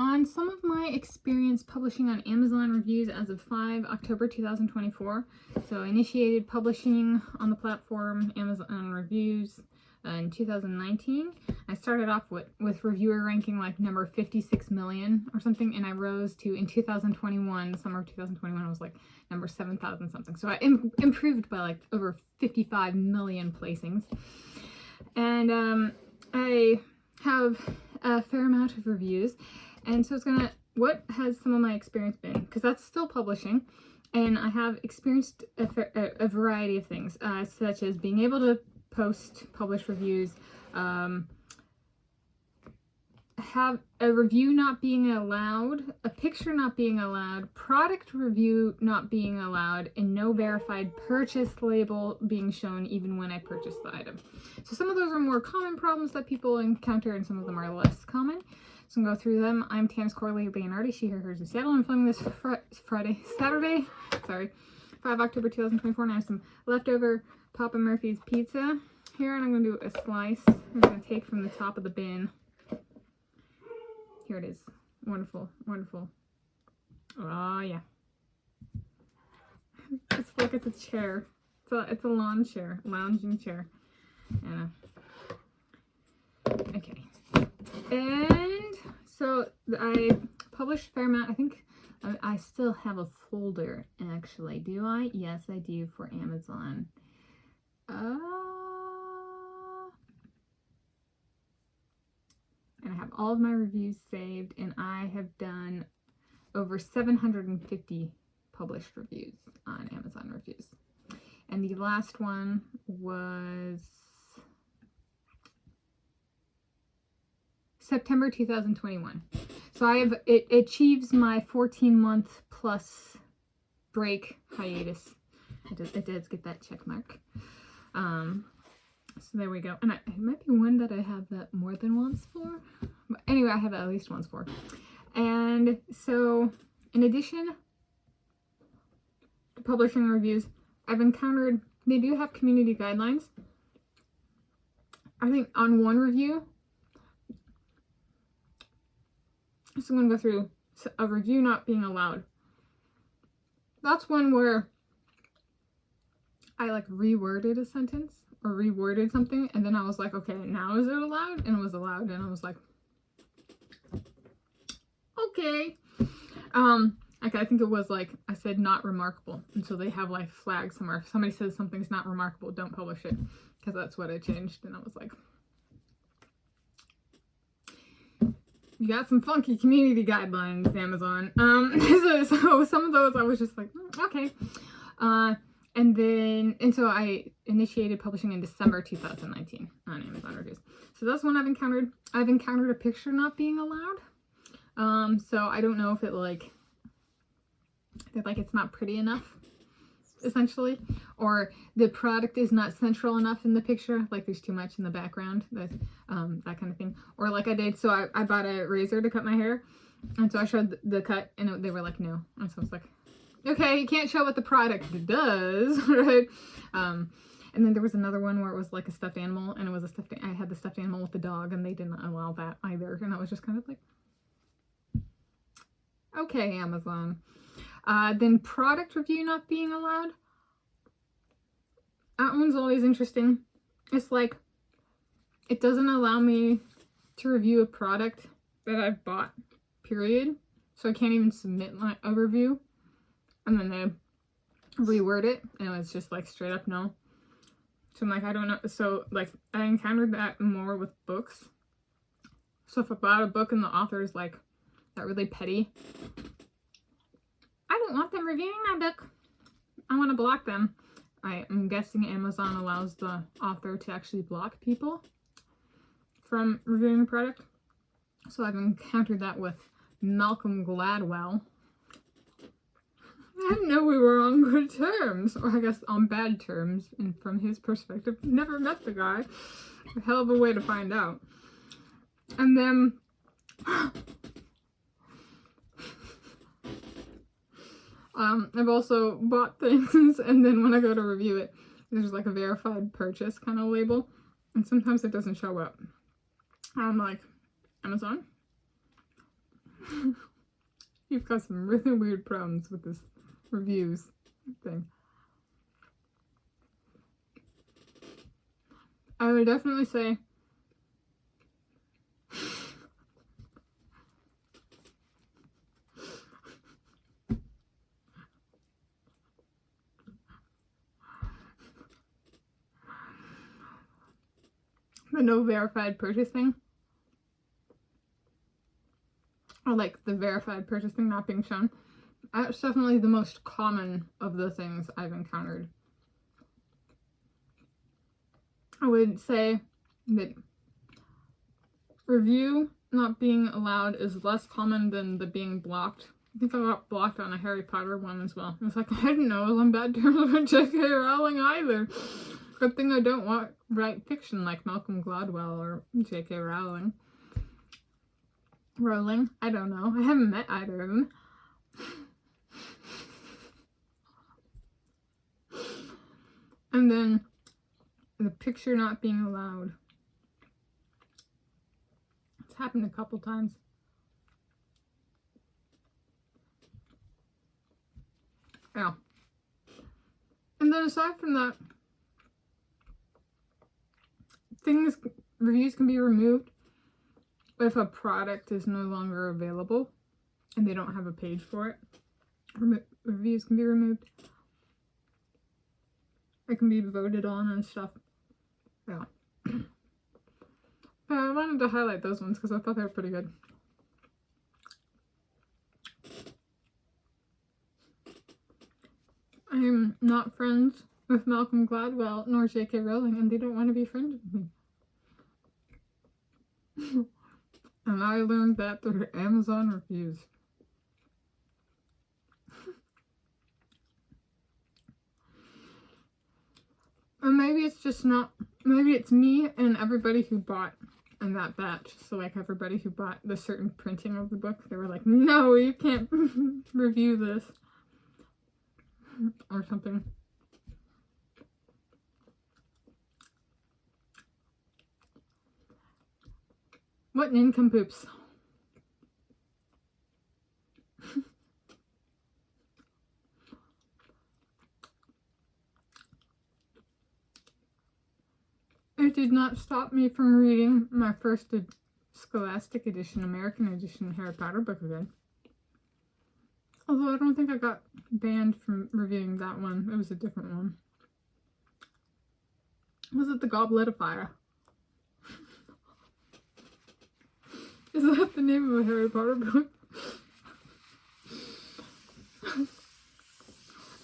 on some of my experience publishing on Amazon reviews as of 5 October 2024. So I initiated publishing on the platform Amazon reviews in 2019. I started off with reviewer ranking like number 56 million or something, and I rose to, in 2021, summer of 2021, I was like number 7,000 something. So I improved by like over 55 million placings. And I have a fair amount of reviews, and so what has some of my experience been, because that's still publishing, and I have experienced a variety of things, such as being able to publish reviews, have a review not being allowed, a picture not being allowed, product review not being allowed, and no verified purchase label being shown even when I purchased the item. So some of those are more common problems that people encounter, and some of them are less common. So I'm going to go through them. I'm Tanis Coralee Leonhardi, she, her, hers, in Seattle. I'm filming this Saturday, 5 October 2024, and I have some leftover Papa Murphy's pizza here, and I'm going to do a slice. I'm going to take from the top of the bin. Here it is. Wonderful, wonderful. Oh, yeah. It's like it's a chair. It's a lawn chair, lounging chair. Yeah. Okay. And so I published a fair amount. I think I still have a folder, actually. Do I? Yes, I do, for Amazon. And I have all of my reviews saved, and I have done over 750 published reviews on Amazon Reviews. And the last one was September 2021. So it achieves my 14-month plus break hiatus. It does get that check mark. So there we go. And it might be one that I have that more than once for. But anyway, I have it at least once for. And so, in addition to publishing reviews, I've encountered, they do have community guidelines. I think on one review, so I'm going to go through a review not being allowed. That's one where I like reworded a sentence or reworded something, and then I was like, okay, now is it allowed? And it was allowed, and I was like, okay. Like I think it was like, I said not remarkable, and so they have like flags somewhere. If somebody says something's not remarkable, don't publish it, because that's what I changed. And I was like, you got some funky community guidelines, Amazon. So some of those I was just like, okay. And so I initiated publishing in December 2019 on Amazon Reviews. So that's one I've encountered. I've encountered a picture not being allowed. So I don't know if it's not pretty enough, essentially, or the product is not central enough in the picture, like there's too much in the background, that kind of thing. Or like I did, so I bought a razor to cut my hair, and so I showed the cut, and they were like, no. And so I was like, okay, you can't show what the product does, right? And then there was another one where it was like a stuffed animal, and it was I had the stuffed animal with the dog, and they didn't allow that either. And I was just kind of like, okay, Amazon. Then product review not being allowed. That one's always interesting. It's like, it doesn't allow me to review a product that I've bought, period. So I can't even submit a review. And then they reword it, and it was just like straight up no. So I'm like, I don't know. So like I encountered that more with books. So if I bought a book and the author is like that really petty, I don't want them reviewing my book. I want to block them. I'm guessing Amazon allows the author to actually block people from reviewing the product. So I've encountered that with Malcolm Gladwell. I didn't know we were on good terms, or I guess on bad terms, and from his perspective, never met the guy. A hell of a way to find out. And then I've also bought things, and then when I go to review it, there's like a verified purchase kind of label, and sometimes it doesn't show up. I'm like, Amazon? You've got some really weird problems with this reviews thing. I would definitely say the no verified purchase thing, or like the verified purchase thing not being shown, that's definitely the most common of the things I've encountered. I would say that review not being allowed is less common than the being blocked. I think I got blocked on a Harry Potter one as well. It's like, I didn't know I was on bad terms with J.K. Rowling either. Good thing I don't write fiction like Malcolm Gladwell or J.K. Rowling. I don't know. I haven't met either of them. And then the picture not being allowed. It's happened a couple times. Yeah. And then aside from that, reviews can be removed if a product is no longer available and they don't have a page for it. Reviews can be removed. It can be voted on and stuff. Yeah. But I wanted to highlight those ones because I thought they were pretty good. I am not friends with Malcolm Gladwell nor J.K. Rowling, and they don't want to be friends with me. And I learned that through Amazon reviews. And maybe it's just not, maybe it's me and everybody who bought in that batch. So like everybody who bought the certain printing of the book, they were like, no, you can't review this. Or something. What nincompoops. It did not stop me from reading my first Scholastic edition, American edition Harry Potter book again. Although I don't think I got banned from reviewing that one. It was a different one. Was it The Goblet of Fire? Is that the name of a Harry Potter book?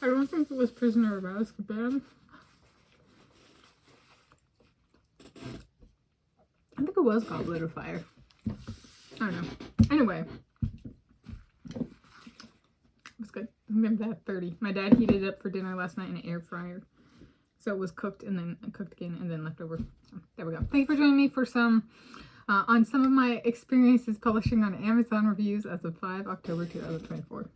I don't think it was Prisoner of Azkaban. I think it was Goblet of Fire. I don't know. Anyway. It was good. I'm gonna have 30. My dad heated it up for dinner last night in an air fryer. So it was cooked and then cooked again and then left over. So there we go. Thank you for joining me for some on some of my experiences publishing on Amazon reviews as of 5 October 2024.